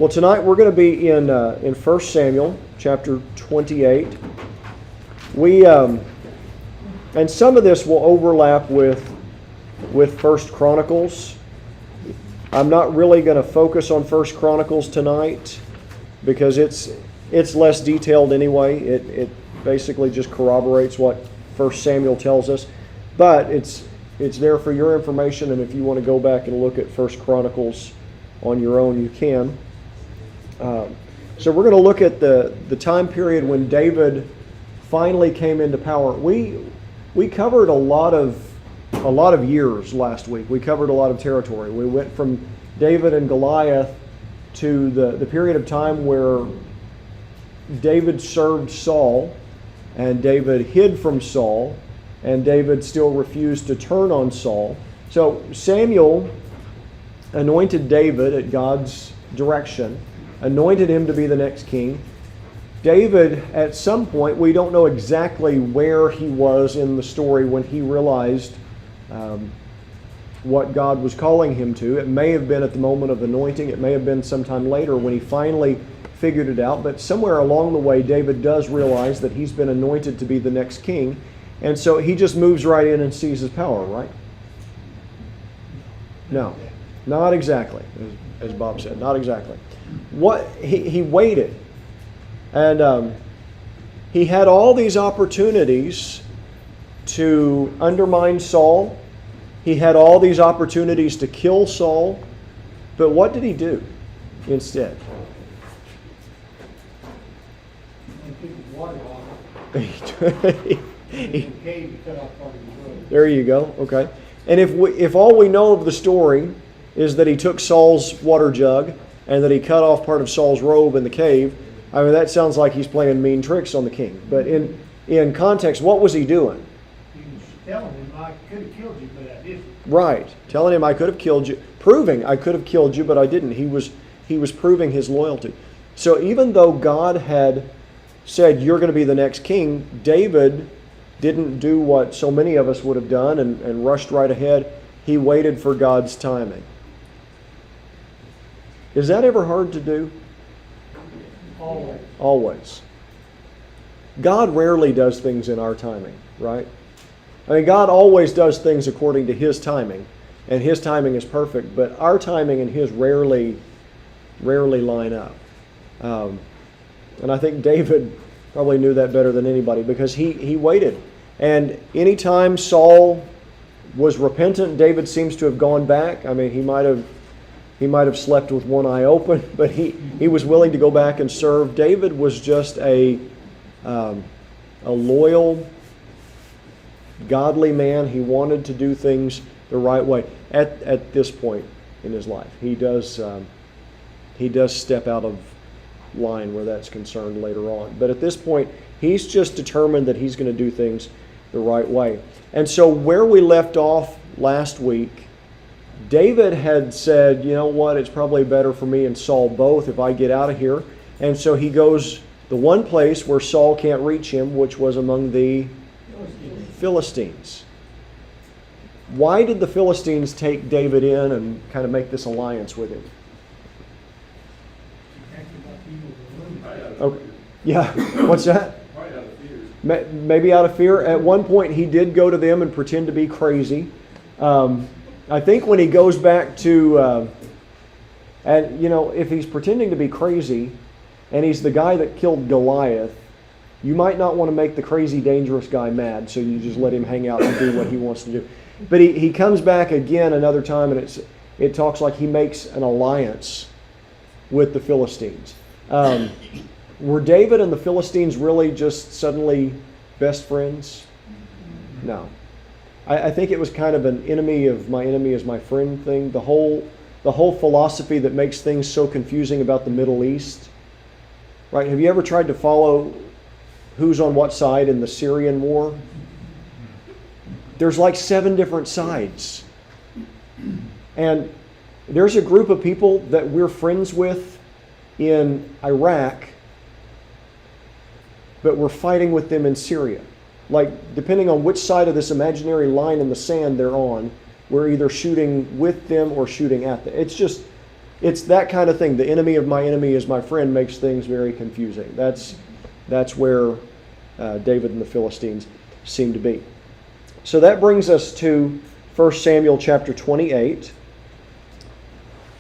Well, tonight we're going to be in 1 Samuel chapter 28. And some of this will overlap with 1 Chronicles. I'm not really going to focus on 1 Chronicles tonight because it's less detailed anyway. It basically just corroborates what 1 Samuel tells us. But it's there for your information, and if you want to go back and look at 1 Chronicles on your own, you can. So we're going to look at the time period when David finally came into power. We covered a lot of years last week. We covered a lot of territory. We went from David and Goliath to the period of time where David served Saul, and David hid from Saul, and David still refused to turn on Saul. So Samuel anointed David at God's direction, anointed him to be the next king. David, at some point, we don't know exactly where he was in the story when he realized what God was calling him to. It may have been at the moment of anointing. It may have been sometime later when he finally figured it out. But somewhere along the way, David does realize that he's been anointed to be the next king. And so he just moves right in and seizes power, right? No, not exactly, as Bob said, not exactly. He waited, and he had all these opportunities to undermine Saul. He had all these opportunities to kill Saul, but what did he do instead? There you go. Okay, and if all we know of the story is that he took Saul's water jug and that he cut off part of Saul's robe in the cave, I mean, that sounds like he's playing mean tricks on the king. But in context, what was he doing? He was telling him, I could have killed you, but I didn't. Right. Telling him I could have killed you. Proving I could have killed you, but I didn't. He was proving his loyalty. So even though God had said, you're going to be the next king, David didn't do what so many of us would have done and rushed right ahead. He waited for God's timing. Is that ever hard to do? Always. Always. God rarely does things in our timing, right? I mean, God always does things according to His timing, and His timing is perfect, but our timing and His rarely line up. And I think David probably knew that better than anybody because he waited. And anytime Saul was repentant, David seems to have gone back. I mean, he might have slept with one eye open, but he was willing to go back and serve. David was just a loyal, godly man. He wanted to do things the right way. At this point in his life, he does step out of line where that's concerned later on. But at this point, he's just determined that he's going to do things the right way. And so where we left off last week, David had said, you know what, it's probably better for me and Saul both if I get out of here. And so he goes the one place where Saul can't reach him, which was among the Philistines. Why did the Philistines take David in and kind of make this alliance with him? Okay. Yeah, what's that? Probably out of fear. Maybe out of fear. At one point, he did go to them and pretend to be crazy. I think when he goes back to, and if he's pretending to be crazy, and he's the guy that killed Goliath, you might not want to make the crazy, dangerous guy mad, so you just let him hang out and do what he wants to do. But he comes back again another time, and it talks like he makes an alliance with the Philistines. Were David and the Philistines really just suddenly best friends? No. I think it was kind of an enemy is my friend thing. The whole philosophy that makes things so confusing about the Middle East. Right? Have you ever tried to follow who's on what side in the Syrian war? There's like 7 different sides. And there's a group of people that we're friends with in Iraq, but we're fighting with them in Syria. Like, depending on which side of this imaginary line in the sand they're on, we're either shooting with them or shooting at them. It's just It's that kind of thing. The enemy of my enemy is my friend makes things very confusing. That's where David and the Philistines seem to be. So that brings us to 1 Samuel chapter 28.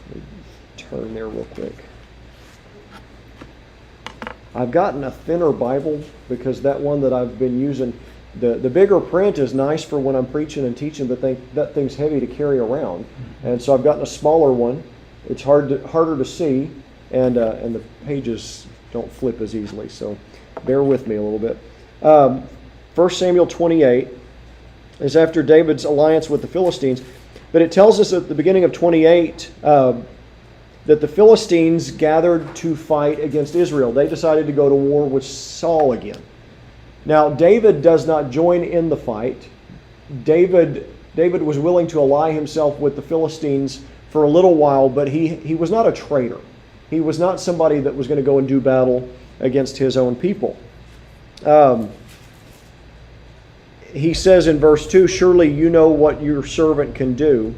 Let me turn there real quick. I've gotten a thinner Bible because that one that I've been using, the bigger print is nice for when I'm preaching and teaching, but that thing's heavy to carry around. And so I've gotten a smaller one. It's harder to see, and the pages don't flip as easily, so bear with me a little bit. 1 Samuel 28 is after David's alliance with the Philistines, but it tells us at the beginning of 28 that the Philistines gathered to fight against Israel. They decided to go to war with Saul again. Now, David does not join in the fight. David was willing to ally himself with the Philistines for a little while, but he was not a traitor. He was not somebody that was going to go and do battle against his own people. He says in verse 2, surely you know what your servant can do.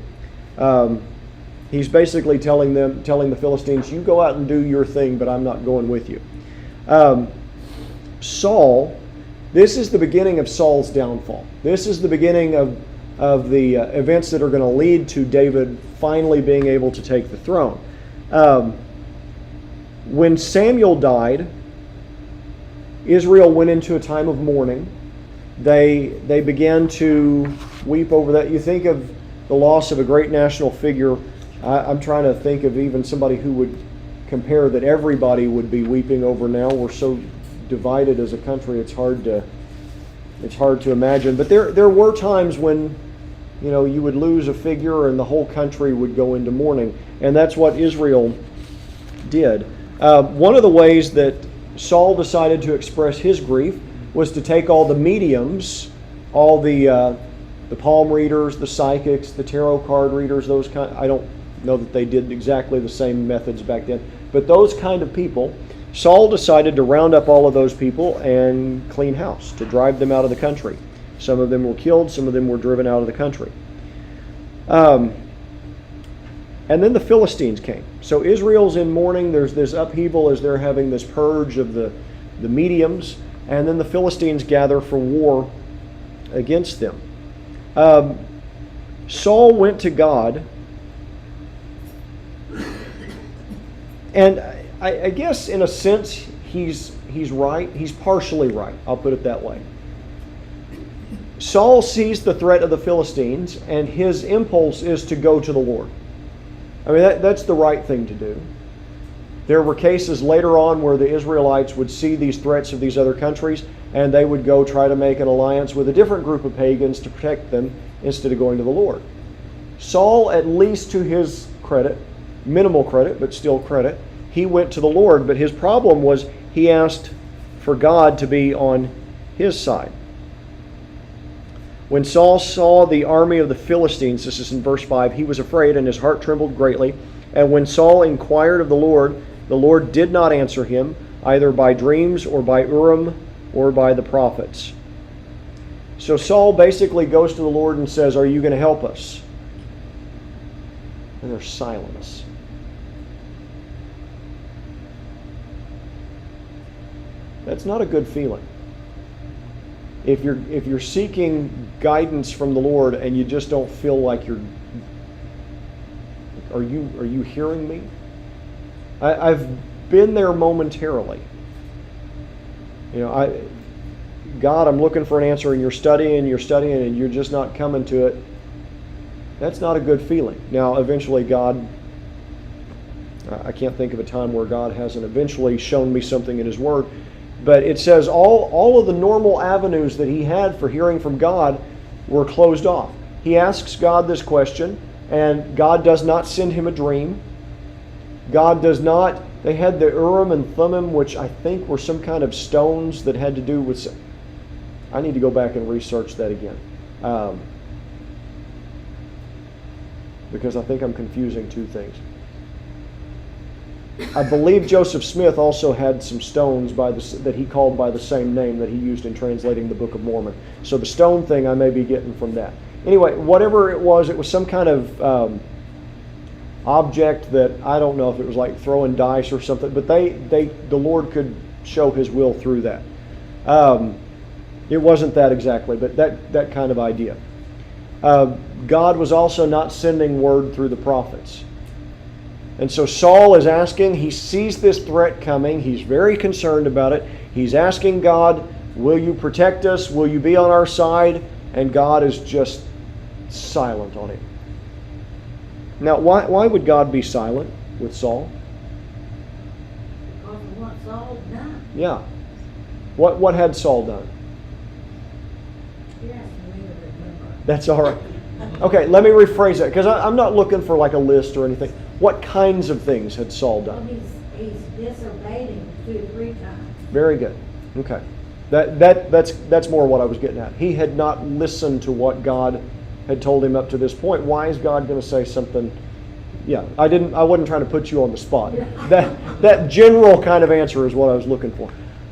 He's basically telling the Philistines, you go out and do your thing, but I'm not going with you. Saul, this is the beginning of Saul's downfall. This is the beginning of the events that are going to lead to David finally being able to take the throne. When Samuel died, Israel went into a time of mourning. They began to weep over that. You think of the loss of a great national figure. I'm trying to think of even somebody who would compare that everybody would be weeping over now. We're so divided as a country, it's hard to imagine. But there were times when you would lose a figure and the whole country would go into mourning. And that's what Israel did. One of the ways that Saul decided to express his grief was to take all the mediums, all the palm readers, the psychics, the tarot card readers, those kind. I don't know that they did exactly the same methods back then, but those kind of people, Saul decided to round up all of those people and clean house, to drive them out of the country. Some of them were killed, some of them were driven out of the country. And then the Philistines came. So Israel's in mourning. There's this upheaval as they're having this purge of the mediums. And then the Philistines gather for war against them. Saul went to God. And I guess in a sense he's right. He's partially right. I'll put it that way. Saul sees the threat of the Philistines, and his impulse is to go to the Lord. I mean, that's the right thing to do. There were cases later on where the Israelites would see these threats of these other countries, and they would go try to make an alliance with a different group of pagans to protect them instead of going to the Lord. Saul, at least to his credit, minimal credit, but still credit, he went to the Lord, but his problem was he asked for God to be on his side. When Saul saw the army of the Philistines, this is in verse 5, he was afraid and his heart trembled greatly. And when Saul inquired of the Lord did not answer him, either by dreams or by Urim or by the prophets. So Saul basically goes to the Lord and says, are you going to help us? And there's silence. That's not a good feeling. If you're seeking guidance from the Lord and you just don't feel like are you hearing me? I've been there momentarily. God, I'm looking for an answer, and you're studying, and you're just not coming to it. That's not a good feeling. Now, eventually God, I can't think of a time where God hasn't eventually shown me something in His Word. But it says all of the normal avenues that he had for hearing from God were closed off. He asks God this question, and God does not send him a dream. God does not. They had the Urim and Thummim, which I think were some kind of stones that had to do with. I need to go back and research that again. Because I think I'm confusing two things. I believe Joseph Smith also had some stones that he called by the same name that he used in translating the Book of Mormon. So the stone thing I may be getting from that. Anyway, whatever it was some kind of object that I don't know if it was like throwing dice or something, but the Lord could show His will through that. It wasn't that exactly, but that kind of idea. God was also not sending word through the prophets. And so Saul is asking, he sees this threat coming, he's very concerned about it. He's asking God, will you protect us? Will you be on our side? And God is just silent on it. Now, why would God be silent with Saul? Because of what Saul done. Yeah. What had Saul done? Yes, we remember. That's all right. Okay, let me rephrase that, because I'm not looking for like a list or anything. What kinds of things had Saul Well, done? he's disobeyed him 2 or 3 times. Very good. Okay. That's more what I was getting at. He had not listened to what God had told him up to this point. Why is God going to say something? Yeah, I wasn't trying to put you on the spot. That general kind of answer is what I was looking for.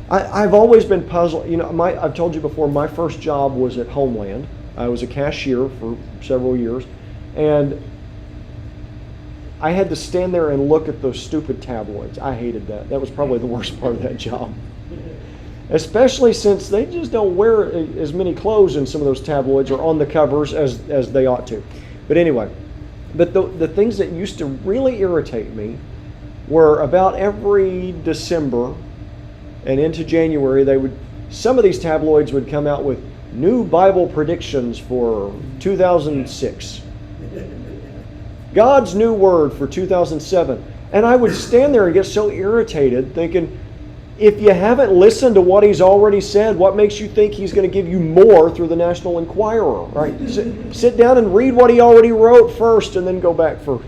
I've always been puzzled. You know, I've told you before, my first job was at Homeland. I was a cashier for several years, and I had to stand there and look at those stupid tabloids. I hated that. That was probably the worst part of that job. Especially since they just don't wear as many clothes in some of those tabloids or on the covers as they ought to. But anyway, the things that used to really irritate me were about every December and into January, some of these tabloids would come out with new Bible predictions for 2006. God's new word for 2007. And I would stand there and get so irritated thinking, if you haven't listened to what He's already said, what makes you think He's going to give you more through the National Enquirer? Right? Sit down and read what He already wrote first and then go back for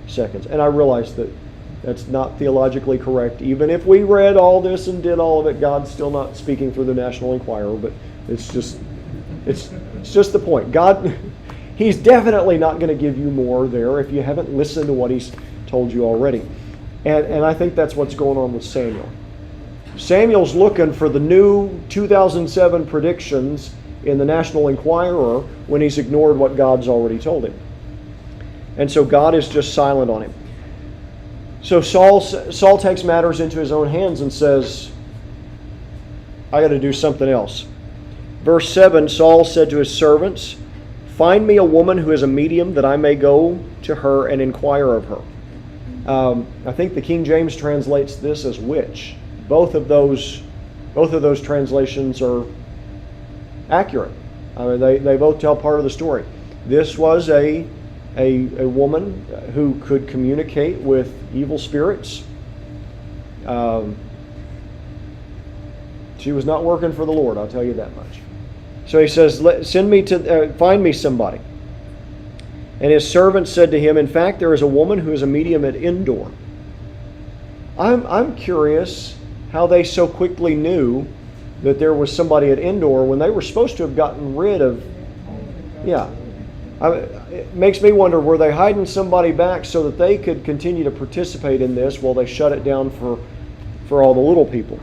seconds. And I realized that that's not theologically correct. Even if we read all this and did all of it, God's still not speaking through the National Enquirer. But it's just the point. God, He's definitely not going to give you more there if you haven't listened to what He's told you already. And I think that's what's going on with Samuel. Samuel's looking for the new 2007 predictions in the National Enquirer when he's ignored what God's already told him. And so God is just silent on him. So Saul takes matters into his own hands and says, I got to do something else. Verse 7, Saul said to his servants, find me a woman who is a medium that I may go to her and inquire of her. I think the King James translates this as witch. Both of those translations are accurate. I mean, they both tell part of the story. This was a woman who could communicate with evil spirits. She was not working for the Lord, I'll tell you that much. So he says, find me somebody. And his servant said to him, in fact, there is a woman who is a medium at Endor. I'm curious how they so quickly knew that there was somebody at Endor when they were supposed to have gotten rid of. Yeah. It makes me wonder, were they hiding somebody back so that they could continue to participate in this while they shut it down for all the little people?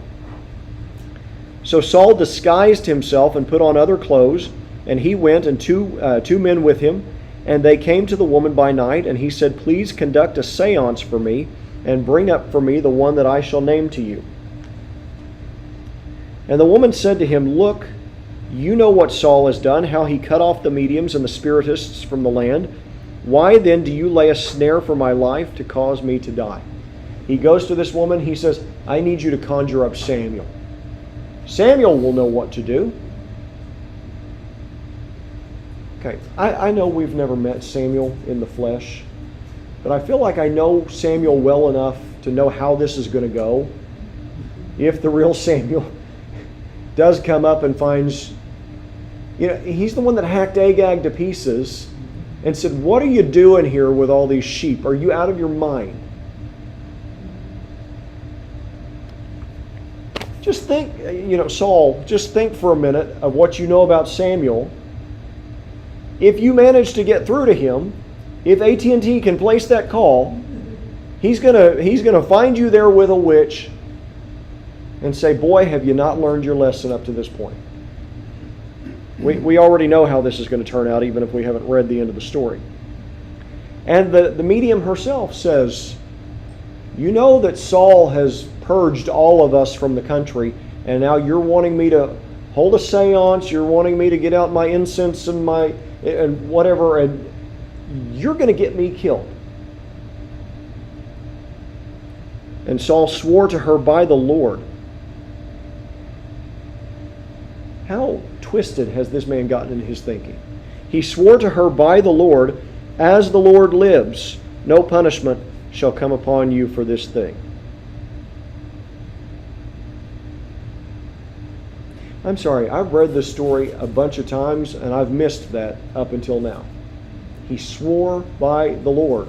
So Saul disguised himself and put on other clothes, and he went and two men with him, and they came to the woman by night, and he said, please conduct a seance for me, and bring up for me the one that I shall name to you. And the woman said to him, look, you know what Saul has done, how he cut off the mediums and the spiritists from the land. Why then do you lay a snare for my life to cause me to die? He goes to this woman, he says, I need you to conjure up Samuel. Samuel will know what to do. Okay, I know we've never met Samuel in the flesh, but I feel like I know Samuel well enough to know how this is going to go. If the real Samuel does come up and finds, he's the one that hacked Agag to pieces and said, what are you doing here with all these sheep? Are you out of your mind? Just think, Saul, just think for a minute of what you know about Samuel. If you manage to get through to him, if AT&T can place that call, he's gonna find you there with a witch and say, boy, have you not learned your lesson up to this point? We already know how this is going to turn out, even if we haven't read the end of the story. And the medium herself says, you know that Saul has purged all of us from the country, and now you're wanting me to hold a seance, you're wanting me to get out my incense and whatever, and you're going to get me killed. And Saul swore to her by the Lord. How twisted has this man gotten in his thinking? He swore to her by the Lord, as the Lord lives, no punishment shall come upon you for this thing. I'm sorry, I've read this story a bunch of times and I've missed that up until now. He swore by the Lord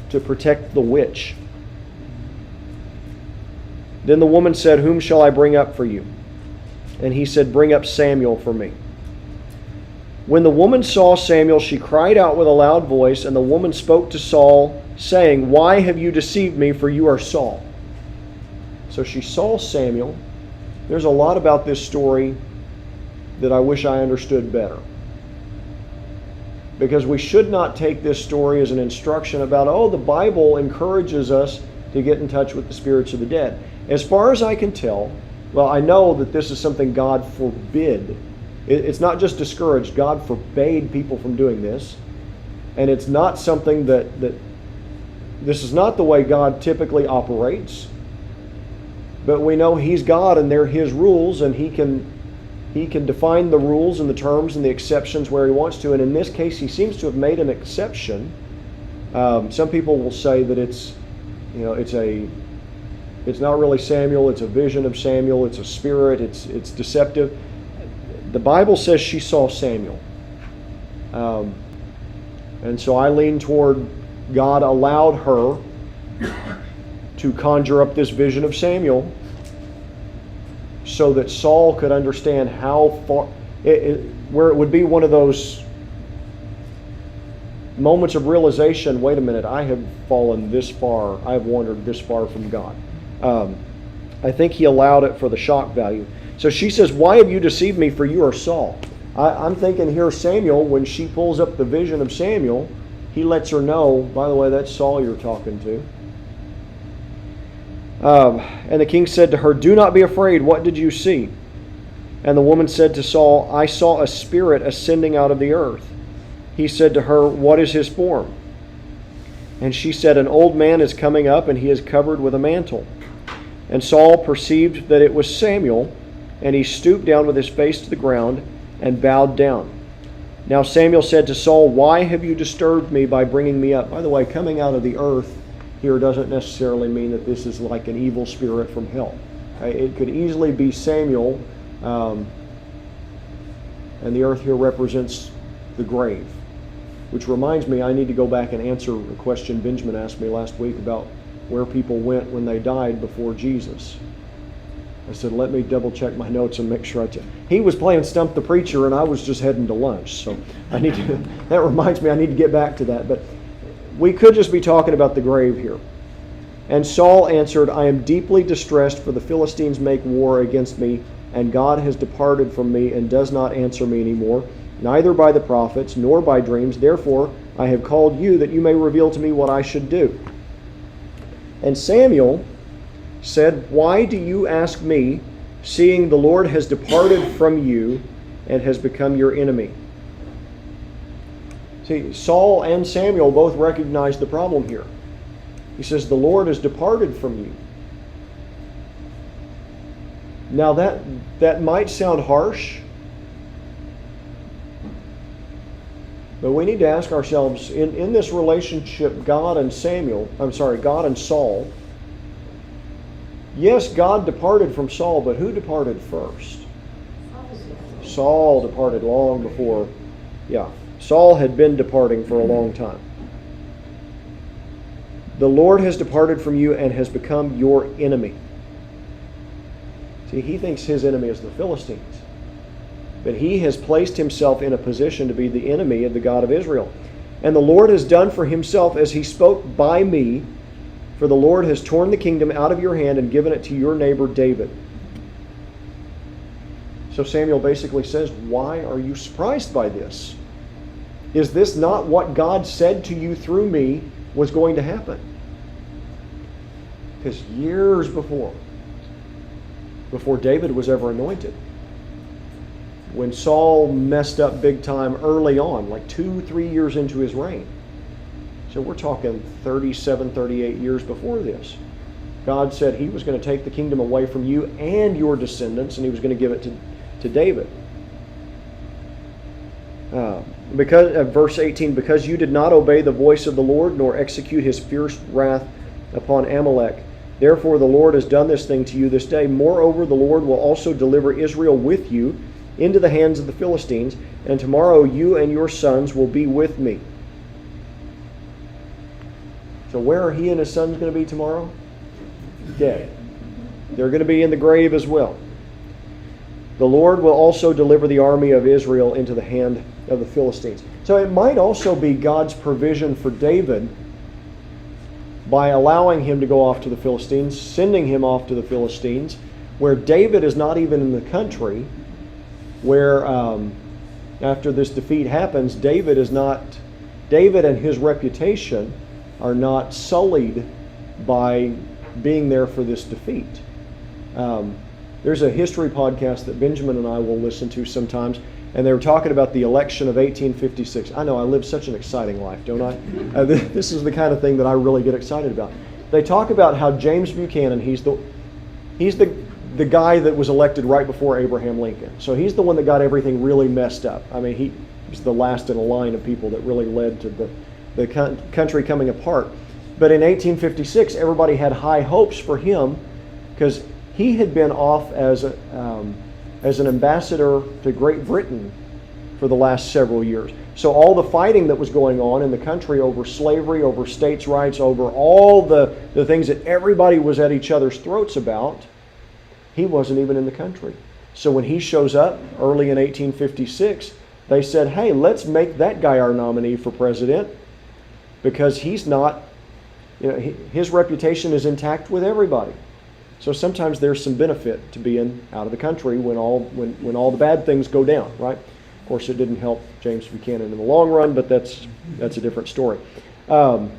to protect the witch. Then the woman said, whom shall I bring up for you? And he said, bring up Samuel for me. When the woman saw Samuel, she cried out with a loud voice, and the woman spoke to Saul, saying, why have you deceived me, for you are Saul? So she saw Samuel. There's a lot about this story that I wish I understood better. Because we should not take this story as an instruction about, the Bible encourages us to get in touch with the spirits of the dead. As far as I can tell, well, I know that this is something God forbid. It's not just discouraged. God forbade people from doing this. And it's not something that this is not the way God typically operates. But we know He's God and they're His rules, and He can define the rules and the terms and the exceptions where He wants to. And in this case, He seems to have made an exception. Some people will say that it's not really Samuel, it's a vision of Samuel, it's a spirit, it's deceptive. The Bible says she saw Samuel. And so I lean toward God allowed her to conjure up this vision of Samuel so that Saul could understand how far, where it would be one of those moments of realization, wait a minute, I have fallen this far, I have wandered this far from God. I think he allowed it for the shock value. So she says, why have you deceived me, for you are Saul? I'm thinking here Samuel, when she pulls up the vision of Samuel, he lets her know, by the way, that's Saul you're talking to. And the king said to her, do not be afraid, what did you see? And the woman said to Saul, I saw a spirit ascending out of the earth. He said to her, what is his form? And she said, an old man is coming up, and he is covered with a mantle. And Saul perceived that it was Samuel, and he stooped down with his face to the ground and bowed down. Now Samuel said to Saul, why have you disturbed me by bringing me up? By the way, coming out of the earth here doesn't necessarily mean that this is like an evil spirit from hell. It could easily be Samuel, and the earth here represents the grave. Which reminds me, I need to go back and answer a question Benjamin asked me last week about where people went when they died before Jesus. I said, let me double check my notes and make sure he was playing Stump the Preacher and I was just heading to lunch. So that reminds me, I need to get back to that. But we could just be talking about the grave here. And Saul answered, I am deeply distressed, for the Philistines make war against me, and God has departed from me and does not answer me anymore, neither by the prophets nor by dreams. Therefore I have called you, that you may reveal to me what I should do. And Samuel said, why do you ask me, seeing the Lord has departed from you and has become your enemy? See, Saul and Samuel both recognized the problem here. He says, the Lord has departed from you. Now that might sound harsh, but we need to ask ourselves, in this relationship, God and Saul, yes, God departed from Saul, but who departed first? Saul departed long before. Saul had been departing for a long time. The Lord has departed from you and has become your enemy. See, he thinks his enemy is the Philistines. But he has placed himself in a position to be the enemy of the God of Israel. And the Lord has done for himself as he spoke by me, for the Lord has torn the kingdom out of your hand and given it to your neighbor David. So Samuel basically says, why are you surprised by this? Is this not what God said to you through me was going to happen? Because years before David was ever anointed, when Saul messed up big time early on, like 2-3 years into his reign, so we're talking 37, 38 years before this, God said he was going to take the kingdom away from you and your descendants, and he was going to give it to David. Verse 18, because you did not obey the voice of the Lord, nor execute his fierce wrath upon Amalek, therefore the Lord has done this thing to you this day. Moreover, the Lord will also deliver Israel with you into the hands of the Philistines, and tomorrow you and your sons will be with me. So where are he and his sons going to be tomorrow? Dead. They're going to be in the grave as well. The Lord will also deliver the army of Israel into the hand of the Philistines. So it might also be God's provision for David by allowing him to go off to the Philistines, sending him off to the Philistines, where David is not even in the country, where after this defeat happens, David and his reputation are not sullied by being there for this defeat. There's a history podcast that Benjamin and I will listen to sometimes, and they were talking about the election of 1856. I know, I live such an exciting life, don't I? This is the kind of thing that I really get excited about. They talk about how James Buchanan, he's the guy that was elected right before Abraham Lincoln. So he's the one that got everything really messed up. I mean, he was the last in a line of people that really led to the country coming apart. But in 1856, everybody had high hopes for him because he had been off as an ambassador to Great Britain for the last several years. So all the fighting that was going on in the country over slavery, over states' rights, over all the things that everybody was at each other's throats about, he wasn't even in the country. So when he shows up early in 1856, they said, hey, let's make that guy our nominee for president because he's not, his reputation is intact with everybody. So sometimes there's some benefit to being out of the country when all the bad things go down, right? Of course, it didn't help James Buchanan in the long run, but that's a different story. So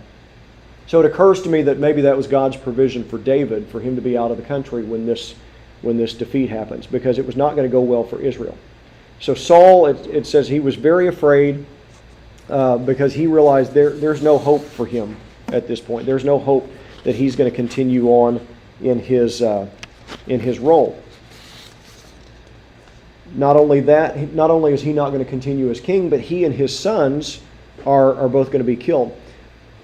it occurs to me that maybe that was God's provision for David, for him to be out of the country when this defeat happens, because it was not going to go well for Israel. So Saul, it says he was very afraid because he realized there's no hope for him at this point. There's no hope that he's going to continue on in his role. Not only is he not going to continue as king, but he and his sons are both going to be killed.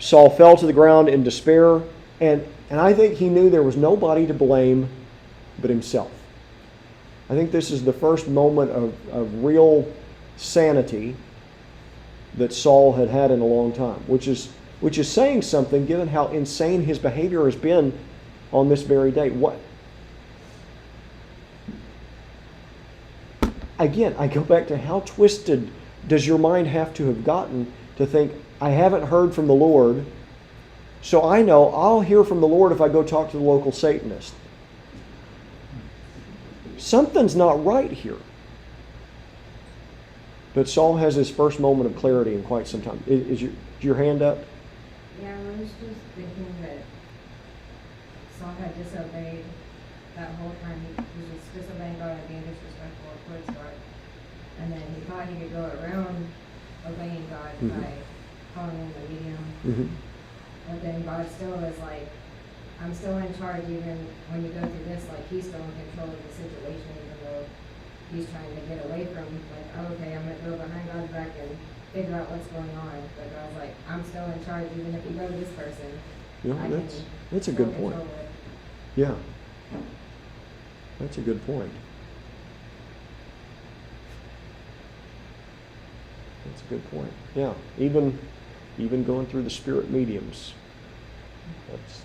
Saul fell to the ground in despair, and I think he knew there was nobody to blame but himself. I think this is the first moment of real sanity that Saul had in a long time, which is saying something given how insane his behavior has been on this very day. Again, I go back to how twisted does your mind have to have gotten to think, I haven't heard from the Lord, so I know I'll hear from the Lord if I go talk to the local Satanist. Something's not right here. But Saul has his first moment of clarity in quite some time. Is your hand up? Yeah, I was just thinking that Saul had disobeyed that whole time. He was just disobeying God and being disrespectful towards God. And then he thought he could go around obeying God by calling in the medium. Mm-hmm. But then God still is like, I'm still in charge even when you go through this, like he's still in control of the situation, even though he's trying to get away from, like, oh, okay, I'm going to go behind God's back and figure out what's going on. But God's like, I'm still in charge even if you go to this person. Yeah, that's a good point. Yeah. That's a good point. That's a good point. Yeah. Even going through the spirit mediums. That's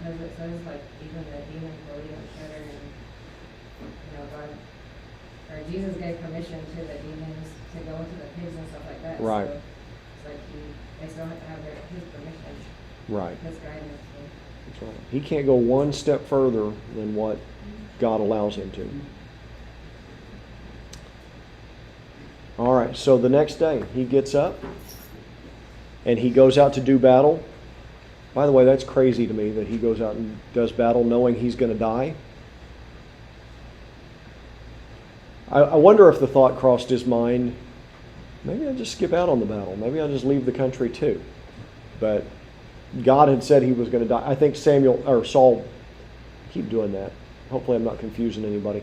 because it says like even the demons believe and shudder, and God or Jesus gave permission to the demons to go into the pigs and stuff like that. Right. So it's like they still have to have his permission. right. His guidance. That's right. He can't go one step further than what God allows him to. All right. right, so the next day he gets up and he goes out to do battle. By the way, that's crazy to me that he goes out and does battle knowing he's going to die. I wonder if the thought crossed his mind, maybe I'll just skip out on the battle. Maybe I'll just leave the country too. But God had said he was going to die. I think Saul, keep doing that. Hopefully I'm not confusing anybody.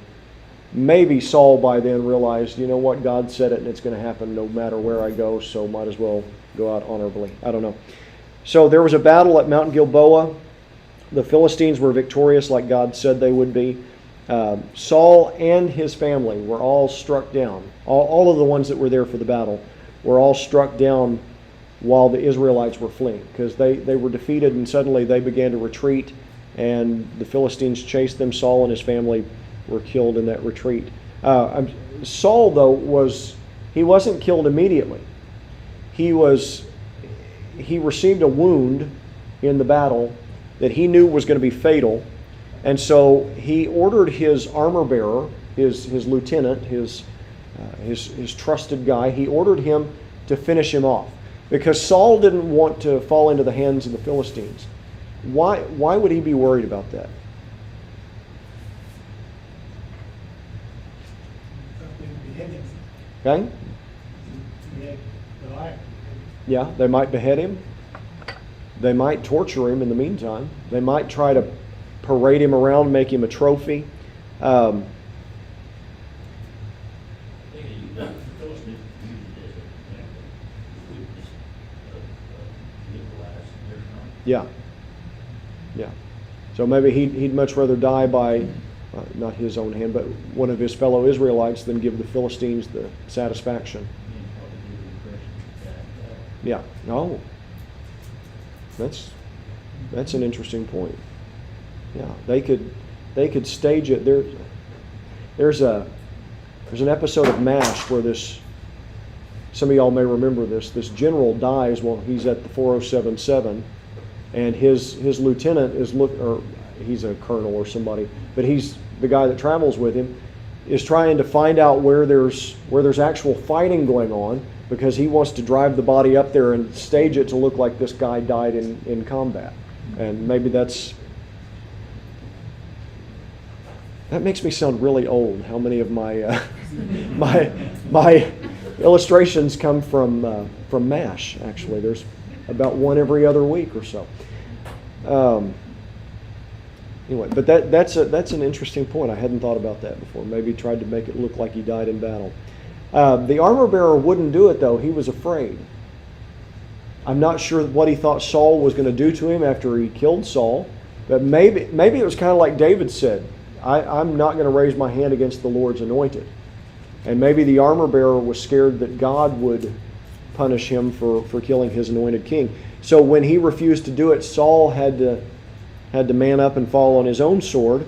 Maybe Saul by then realized, you know what, God said it and it's going to happen no matter where I go, so might as well go out honorably. I don't know. So there was a battle at Mount Gilboa. The Philistines were victorious like God said they would be. Saul and his family were all struck down. All of the ones that were there for the battle were all struck down while the Israelites were fleeing, because they were defeated and suddenly they began to retreat and the Philistines chased them. Saul and his family were killed in that retreat. Saul, though, wasn't killed immediately. He received a wound in the battle that he knew was going to be fatal. And so he ordered his armor bearer, his lieutenant, his trusted guy, he ordered him to finish him off. Because Saul didn't want to fall into the hands of the Philistines. Why would he be worried about that? Okay? Yeah, they might behead him. They might torture him in the meantime. They might try to parade him around, make him a trophy. Yeah. So maybe he'd much rather die by, not his own hand, but one of his fellow Israelites than give the Philistines the satisfaction. Yeah. Oh. That's an interesting point. Yeah, they could stage it. There's an episode of MASH where some of y'all may remember this general dies while he's at the 4077, and his lieutenant or he's a colonel or somebody, but he's the guy that travels with him, is trying to find out where there's actual fighting going on, because he wants to drive the body up there and stage it to look like this guy died in combat. And maybe that makes me sound really old. How many of my my illustrations come from MASH? Actually, there's about one every other week or so. Anyway, but that's an interesting point. I hadn't thought about that before. Maybe tried to make it look like he died in battle. The armor bearer wouldn't do it, though. He was afraid. I'm not sure what he thought Saul was going to do to him after he killed Saul, but maybe it was kind of like David said, I'm not going to raise my hand against the Lord's anointed. And maybe the armor bearer was scared that God would punish him for killing his anointed king. So when he refused to do it, Saul had to man up and fall on his own sword,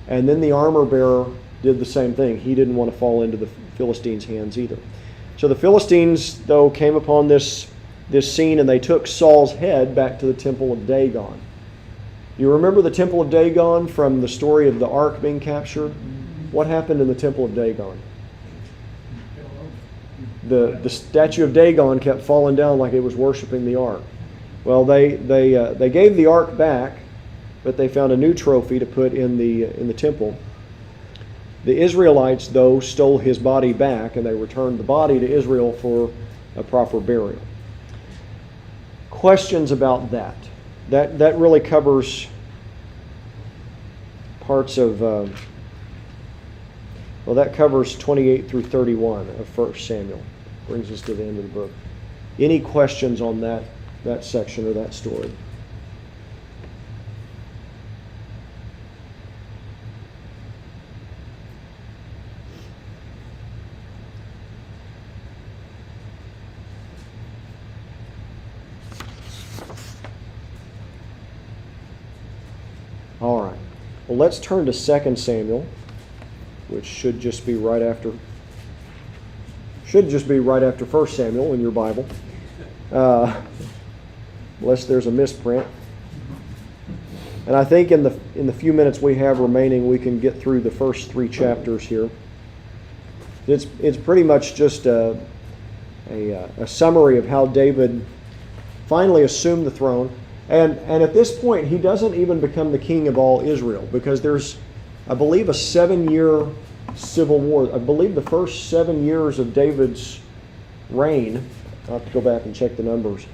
and then the armor bearer did the same thing. He didn't want to fall into the Philistines' hands either. So the Philistines, though, came upon this scene, and they took Saul's head back to the temple of Dagon. You remember the temple of Dagon from the story of the ark being captured? What happened in the temple of Dagon? The statue of Dagon kept falling down like it was worshiping the ark. Well, they gave the ark back, but they found a new trophy to put in the temple. The Israelites, though, stole his body back, and they returned the body to Israel for a proper burial. Questions about that? That really covers parts of, that covers 28 through 31 of 1 Samuel. Brings us to the end of the book. Any questions on that section or that story? All right. Well, let's turn to 2 Samuel, which should just be right after 1 Samuel in your Bible, unless there's a misprint. And I think in the few minutes we have remaining, we can get through the first 3 chapters here. It's pretty much just a summary of how David finally assumed the throne. And at this point, he doesn't even become the king of all Israel, because there's, I believe, a 7-year civil war. I believe the first 7 years of David's reign, I'll have to go back and check the numbers,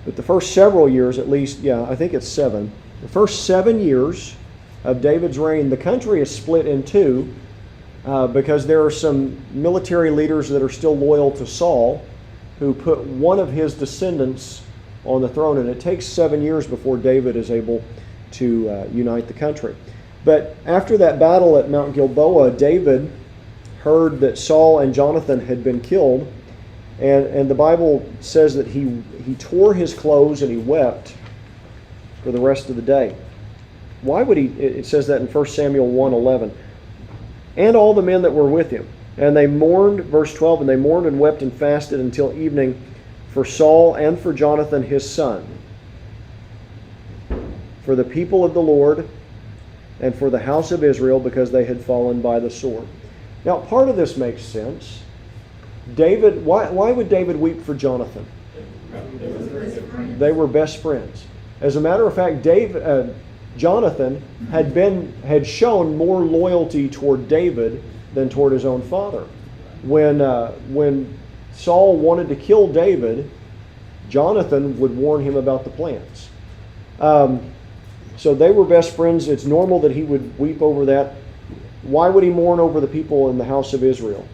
but the first several years, at least, yeah, I think it's 7. The first 7 years of David's reign, the country is split in two because there are some military leaders that are still loyal to Saul who put one of his descendants on the throne, and it takes 7 years before David is able to unite the country. But after that battle at Mount Gilboa, David heard that Saul and Jonathan had been killed, and the Bible says that he tore his clothes and he wept for the rest of the day. Why would he? It says that in 1 Samuel 1:11. And all the men that were with him. And they mourned, verse 12, and they mourned and wept and fasted until evening for Saul and for Jonathan his son, for the people of the Lord and for the house of Israel, because they had fallen by the sword. Now, part of this makes sense. David, why would David weep for Jonathan? They were best friends. As a matter of fact, Jonathan had shown more loyalty toward David than toward his own father. When Saul wanted to kill David, Jonathan would warn him about the plans. So they were best friends. It's normal that he would weep over that. Why would he mourn over the people in the house of Israel?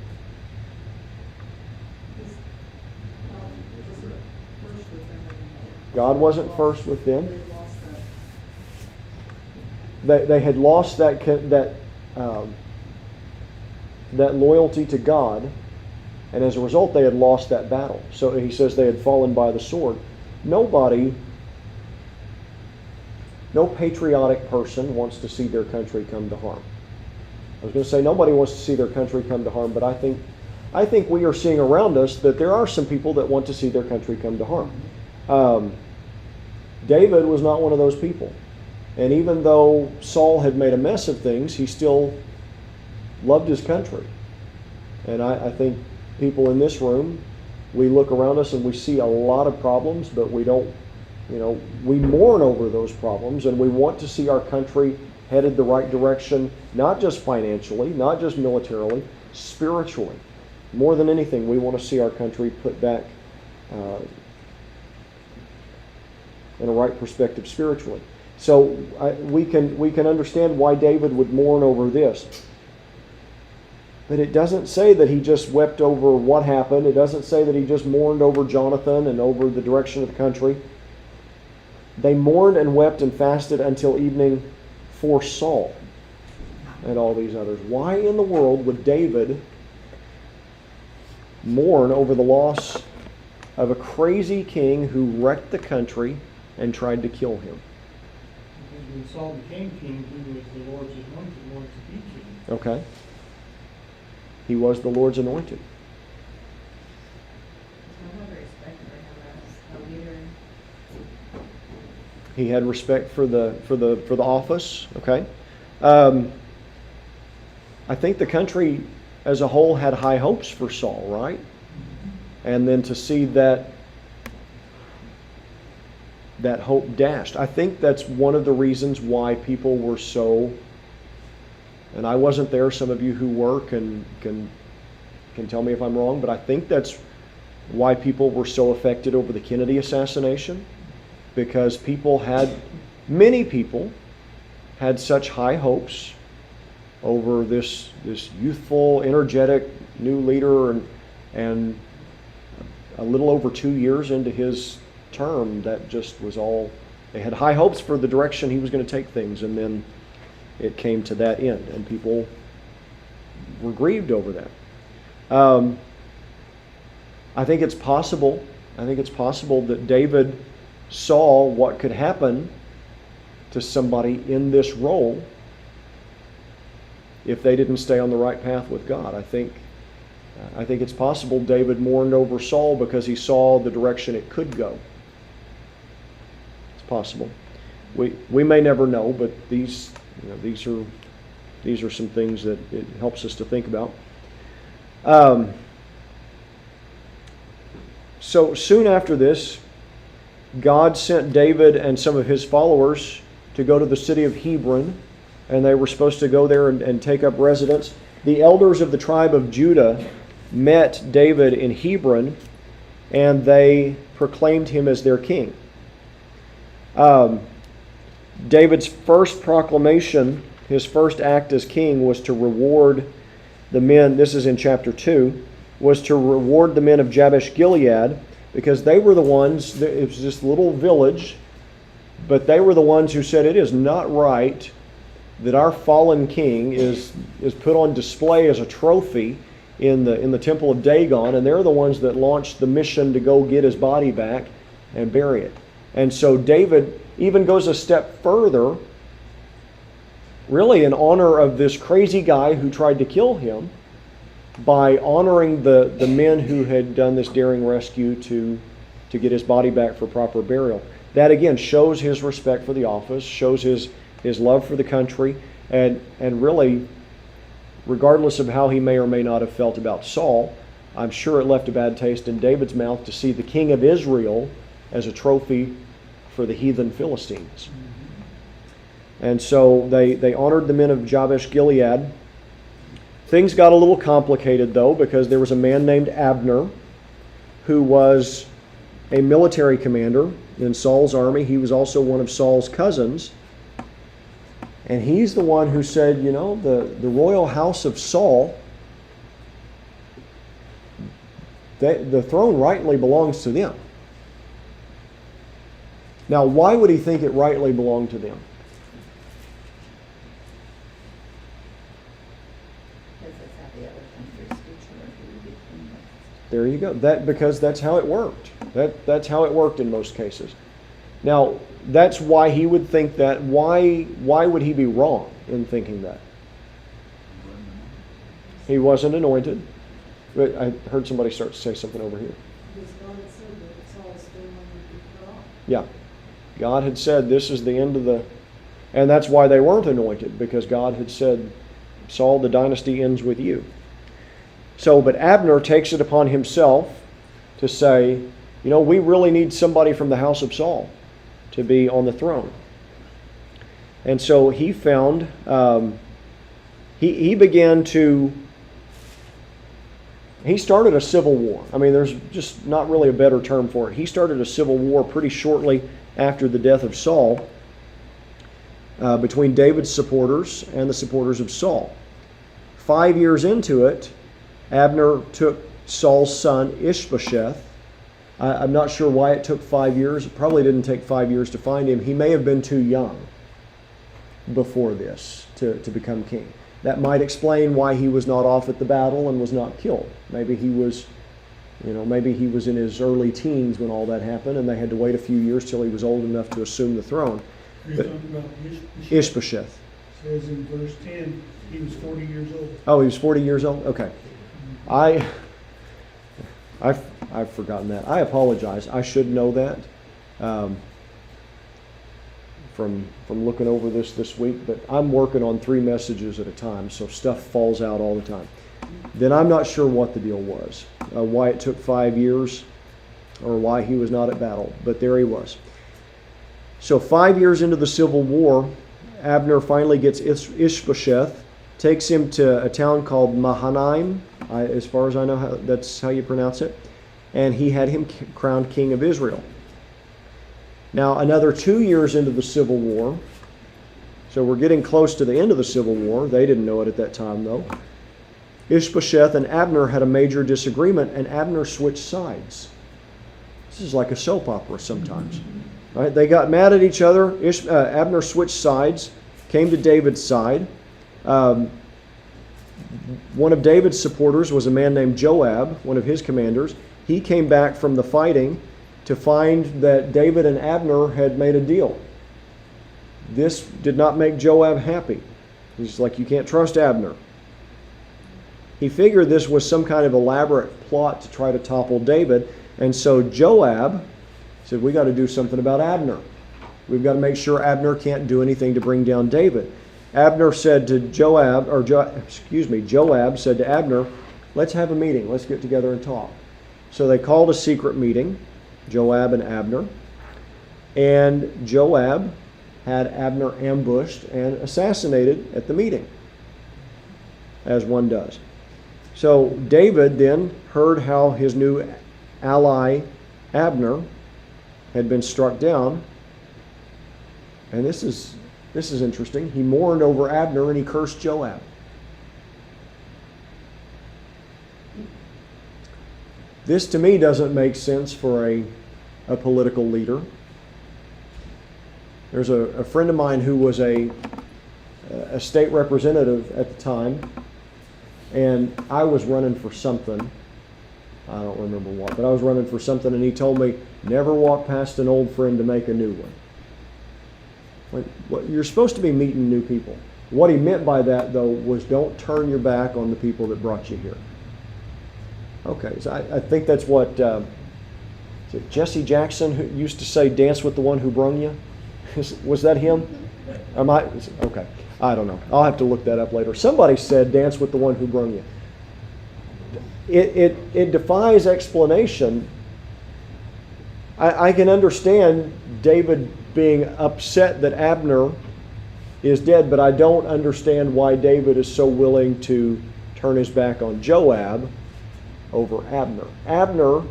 God wasn't first with them. They had lost that loyalty to God, and as a result, they had lost that battle. So he says they had fallen by the sword. No patriotic person wants to see their country come to harm. I was going to say nobody wants to see their country come to harm, but I think we are seeing around us that there are some people that want to see their country come to harm. David was not one of those people. And even though Saul had made a mess of things, he still loved his country. And I think people in this room, we look around us and we see a lot of problems, but we don't, we mourn over those problems, and we want to see our country headed the right direction, not just financially, not just militarily, spiritually. More than anything, we want to see our country put back in a right perspective spiritually. So we can understand why David would mourn over this. But it doesn't say that he just wept over what happened. It doesn't say that he just mourned over Jonathan and over the direction of the country. They mourned and wept and fasted until evening for Saul and all these others. Why in the world would David mourn over the loss of a crazy king who wrecked the country and tried to kill him? When Saul became king, he was the Lord's anointed one to be king. Okay. He was the Lord's anointed. He had respect for the office. Okay. I think the country as a whole had high hopes for Saul, right? And then to see that hope dashed. I think that's one of the reasons why people were so, and I wasn't there, some of you who were can tell me if I'm wrong, but I think that's why people were so affected over the Kennedy assassination, because many people had such high hopes over this youthful, energetic new leader, and a little over 2 years into his term, that just was all, they had high hopes for the direction he was going to take things, and then it came to that end, and people were grieved over that. I think it's possible that David saw what could happen to somebody in this role if they didn't stay on the right path with God. I think it's possible David mourned over Saul because he saw the direction it could go. It's possible. We may never know, but these are some things that it helps us to think about. So soon after this, God sent David and some of his followers to go to the city of Hebron, and they were supposed to go there and take up residence. The elders of the tribe of Judah met David in Hebron, and they proclaimed him as their king. David's first proclamation, his first act as king, was to reward the men, this is in chapter 2, was to reward the men of Jabesh Gilead, because they were the ones, it was this little village, but they were the ones who said it is not right that our fallen king is put on display as a trophy in the temple of Dagon, and they're the ones that launched the mission to go get his body back and bury it. And so David even goes a step further, really in honor of this crazy guy who tried to kill him, by honoring the men who had done this daring rescue to get his body back for proper burial. That again shows his respect for the office, shows his love for the country, and really, regardless of how he may or may not have felt about Saul, I'm sure it left a bad taste in David's mouth to see the king of Israel as a trophy for the heathen Philistines. And so they honored the men of Jabesh Gilead. Things got a little complicated, though, because there was a man named Abner who was a military commander in Saul's army. He was also one of Saul's cousins. And he's the one who said, you know, the royal house of Saul, the throne rightly belongs to them. Now, why would he think it rightly belonged to them? There you go. Because that's how it worked. That's how it worked in most cases. Now, that's why he would think that. Why would he be wrong in thinking that? He wasn't anointed. But I heard somebody start to say something over here. Yeah. God had said this is the end of the... And that's why they weren't anointed, because God had said, Saul, the dynasty ends with you. So, but Abner takes it upon himself to say, you know, we really need somebody from the house of Saul to be on the throne. And so he found, he began to, he started a civil war. I mean, there's just not really a better term for it. He started a civil war pretty shortly after the death of Saul between David's supporters and the supporters of Saul. 5 years into it, Abner took Saul's son Ishbosheth. I'm not sure why it took 5 years. It probably didn't take 5 years to find him. He may have been too young before this to become king. That might explain why he was not off at the battle and was not killed. Maybe he was, maybe he was in his early teens when all that happened, and they had to wait a few years till he was old enough to assume the throne. You're talking about Ishbosheth. It says in verse 10, he was 40 years old. Oh, he was 40 years old? Okay. I've forgotten that. I apologize. I should know that from looking over this week, but I'm working on 3 messages at a time, so stuff falls out all the time. Then I'm not sure what the deal was, why it took 5 years, or why he was not at battle, but there he was. So 5 years into the Civil War, Abner finally gets Ishbosheth, takes him to a town called Mahanaim, as far as I know, that's how you pronounce it, and he had him crowned king of Israel. Now, another 2 years into the Civil War, so we're getting close to the end of the Civil War. They didn't know it at that time, though. Ishbosheth and Abner had a major disagreement, and Abner switched sides. This is like a soap opera sometimes. Right? They got mad at each other. Abner switched sides, came to David's side. One of David's supporters was a man named Joab, one of his commanders. He came back from the fighting to find that David and Abner had made a deal. This did not make Joab happy. He's like, you can't trust Abner. He figured this was some kind of elaborate plot to try to topple David, and so Joab said, we got to do something about Abner. We've got to make sure Abner can't do anything to bring down David. Joab said to Abner, let's have a meeting. Let's get together and talk. So they called a secret meeting, Joab and Abner. And Joab had Abner ambushed and assassinated at the meeting, as one does. So David then heard how his new ally, Abner, had been struck down. And this is interesting. He mourned over Abner and he cursed Joab. This to me doesn't make sense for a political leader. There's a friend of mine who was a state representative at the time, and I was running for something. I don't remember what, but I was running for something, and he told me, never walk past an old friend to make a new one. You're supposed to be meeting new people. What he meant by that, though, was don't turn your back on the people that brought you here. Okay, so I think that's what is it Jesse Jackson who used to say, dance with the one who brung you? Was that him? Okay, I don't know. I'll have to look that up later. Somebody said, dance with the one who brung you. It defies explanation. I can understand David being upset that Abner is dead, but I don't understand why David is so willing to turn his back on Joab over Abner. Abner,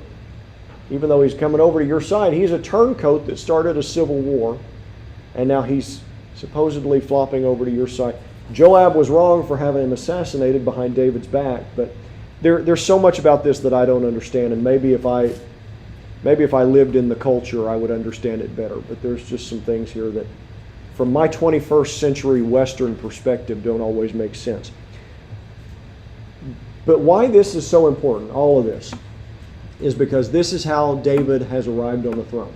even though he's coming over to your side, he's a turncoat that started a civil war, and now he's supposedly flopping over to your side. Joab was wrong for having him assassinated behind David's back, but there's so much about this that I don't understand, and maybe if I lived in the culture, I would understand it better. But there's just some things here that, from my 21st century Western perspective, don't always make sense. But why this is so important, all of this, is because this is how David has arrived on the throne.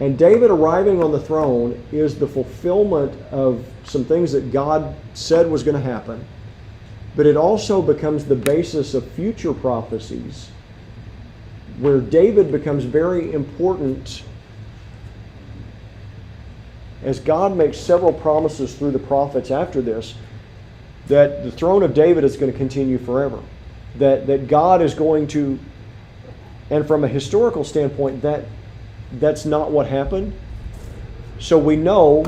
And David arriving on the throne is the fulfillment of some things that God said was going to happen, but it also becomes the basis of future prophecies, where David becomes very important as God makes several promises through the prophets after this, that the throne of David is going to continue forever. That God is going to, and from a historical standpoint, that's not what happened. So we know,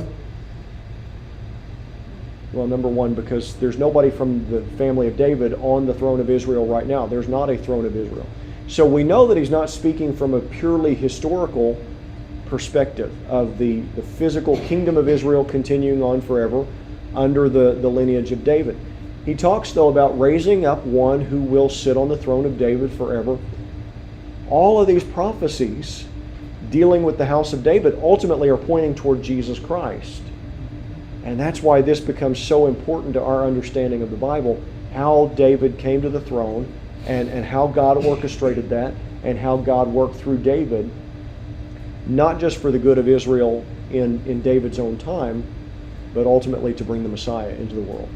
well, number one, because there's nobody from the family of David on the throne of Israel right now. There's not a throne of Israel. So we know that he's not speaking from a purely historical perspective of the physical kingdom of Israel continuing on forever under the lineage of David. He talks, though, about raising up one who will sit on the throne of David forever. All of these prophecies dealing with the house of David ultimately are pointing toward Jesus Christ. And that's why this becomes so important to our understanding of the Bible, how David came to the throne, and how God orchestrated that, and how God worked through David, not just for the good of Israel in David's own time, but ultimately to bring the Messiah into the world.